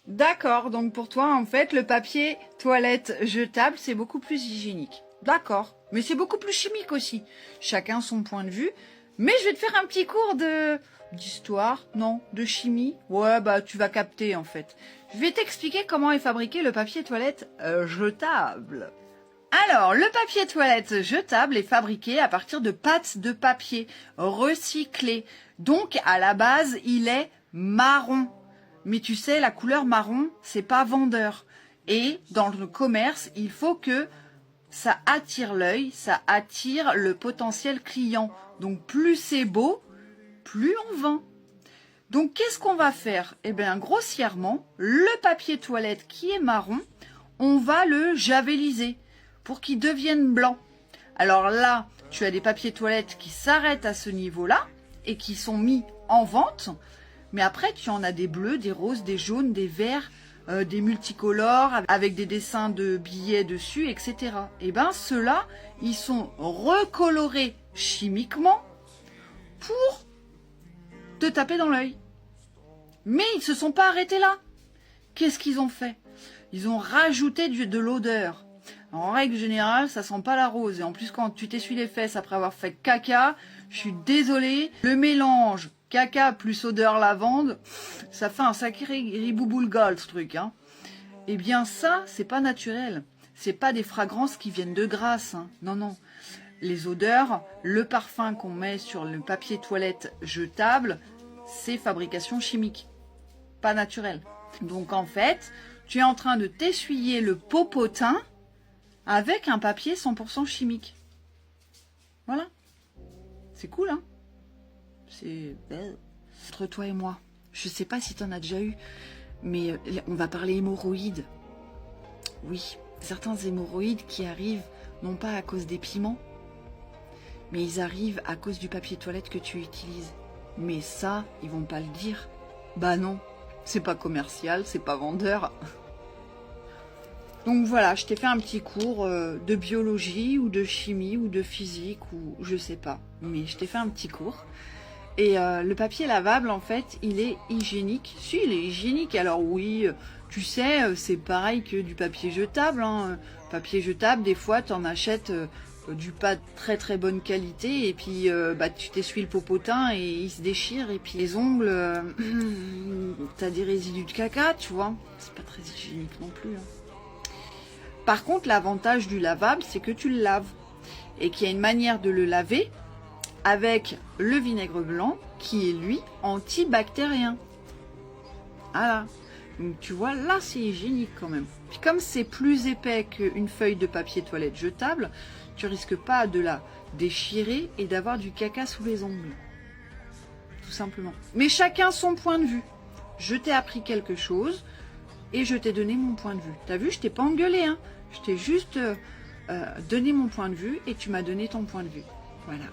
D'accord, donc pour toi, en fait, le papier toilette jetable, c'est beaucoup plus hygiénique. D'accord, mais c'est beaucoup plus chimique aussi. Chacun son point de vue. Mais je vais te faire un petit cours d'histoire, non, de chimie. Ouais, bah tu vas capter en fait. Je vais t'expliquer comment est fabriqué le papier toilette jetable. Alors, le papier toilette jetable est fabriqué à partir de pâtes de papier recyclées. Donc, à la base, il est marron. Mais tu sais, la couleur marron, c'est pas vendeur. Et dans le commerce, il faut que ça attire l'œil, ça attire le potentiel client. Donc, plus c'est beau, plus on vend. Donc, qu'est-ce qu'on va faire? Eh bien, grossièrement, le papier toilette qui est marron, on va le javeliser pour qu'il devienne blanc. Alors là, tu as des papiers toilettes qui s'arrêtent à ce niveau-là et qui sont mis en vente. Mais après, tu en as des bleus, des roses, des jaunes, des verts, des multicolores avec des dessins de billets dessus, etc. Et bien, ceux-là, ils sont recolorés chimiquement pour te taper dans l'œil. Mais ils ne se sont pas arrêtés là. Qu'est-ce qu'ils ont fait? Ils ont rajouté de l'odeur. En règle générale, ça sent pas la rose. Et en plus, quand tu t'essuies les fesses après avoir fait caca, je suis désolée, le mélange caca plus odeur lavande, ça fait un sacré ribouboule-gall, ce truc. Hein. Eh bien ça, c'est pas naturel. C'est pas des fragrances qui viennent de Grasse. Hein. Non, non. Les odeurs, le parfum qu'on met sur le papier toilette jetable, c'est fabrication chimique. Pas naturel. Donc en fait, tu es en train de t'essuyer le popotin avec un papier 100% chimique. Voilà. C'est cool, hein? C'est... Entre toi et moi, je sais pas si tu en as déjà eu, mais on va parler hémorroïdes. Oui, certains hémorroïdes qui arrivent, non pas à cause des piments, mais ils arrivent à cause du papier toilette que tu utilises. Mais ça, ils vont pas le dire. Bah non, c'est pas commercial, c'est pas vendeur. Donc voilà, je t'ai fait un petit cours de biologie ou de chimie ou de physique ou je sais pas. Mais je t'ai fait un petit cours. Et le papier lavable, en fait, il est hygiénique. Si, il est hygiénique. Alors oui, tu sais, c'est pareil que du papier jetable. Hein. Papier jetable, des fois, tu en achètes du pas de très très bonne qualité. Et puis, bah, tu t'essuies le popotin et il se déchire. Et puis les ongles, t'as des résidus de caca, tu vois. C'est pas très hygiénique non plus. Hein. Par contre, l'avantage du lavable, c'est que tu le laves et qu'il y a une manière de le laver avec le vinaigre blanc qui est, lui, antibactérien. Voilà. Donc, tu vois, là, c'est hygiénique quand même. Puis comme c'est plus épais qu'une feuille de papier toilette jetable, tu risques pas de la déchirer et d'avoir du caca sous les ongles. Tout simplement. Mais chacun son point de vue. Je t'ai appris quelque chose et je t'ai donné mon point de vue. T'as vu, je t'ai pas engueulé, hein. Je t'ai juste donné mon point de vue et tu m'as donné ton point de vue. Voilà.